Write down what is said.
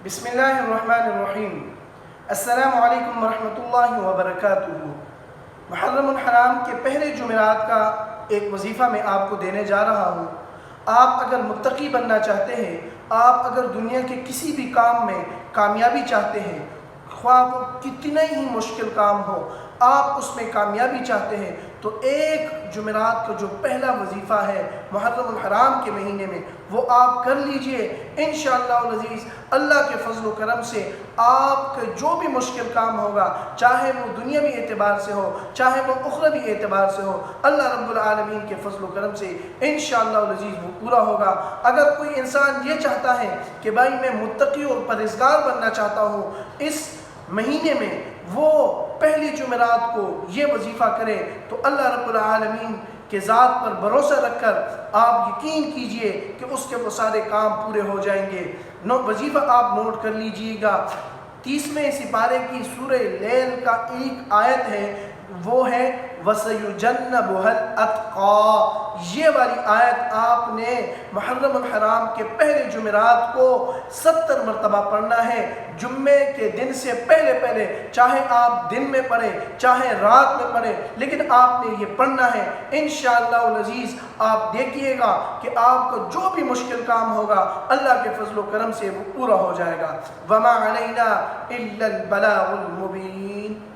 بسم اللہ الرحمن الرحیم۔ السلام علیکم ورحمۃ اللہ وبرکاتہ۔ محرم الحرام کے پہلے جمعرات کا ایک وظیفہ میں آپ کو دینے جا رہا ہوں۔ آپ اگر متقی بننا چاہتے ہیں، آپ اگر دنیا کے کسی بھی کام میں کامیابی چاہتے ہیں، خواہ وہ کتنا ہی مشکل کام ہو، آپ اس میں کامیابی چاہتے ہیں، تو ایک جمعرات کا جو پہلا وظیفہ ہے محرم الحرام کے مہینے میں، وہ آپ کر لیجئے۔ انشاءاللہ العزیز اللہ کے فضل و کرم سے آپ کا جو بھی مشکل کام ہوگا، چاہے وہ دنیاوی اعتبار سے ہو، چاہے وہ اخروی اعتبار سے ہو، اللہ رب العالمین کے فضل و کرم سے انشاءاللہ العزیز وہ پورا ہوگا۔ اگر کوئی انسان یہ چاہتا ہے کہ بھائی میں متقی اور پرہیزگار بننا چاہتا ہوں، اس مہینے میں وہ پہلی جمعرات کو یہ وظیفہ کرے، تو اللہ رب العالمین کے ذات پر بھروسہ رکھ کر آپ یقین کیجئے کہ اس کے وہ سارے کام پورے ہو جائیں گے۔ وظیفہ آپ نوٹ کر لیجئے گا۔ 30ویں سپارے کی سورہ لیل کا ایک آیت ہے، وہ ہے وَسَيُجَنَّبُهَا الْأَتْقَى۔ یہ والی آیت آپ نے محرم الحرام کے پہلے جمعرات کو 70 مرتبہ پڑھنا ہے، جمعے کے دن سے پہلے، چاہے آپ دن میں پڑھیں چاہے رات میں پڑھیں، لیکن آپ نے یہ پڑھنا ہے۔ انشاءاللہ العزیز آپ دیکھیے گا کہ آپ کو جو بھی مشکل کام ہوگا اللہ کے فضل و کرم سے وہ پورا ہو جائے گا۔ وَمَا عَلَيْنَا إِلَّا الْبَلَاغُ الْمُبِينُ۔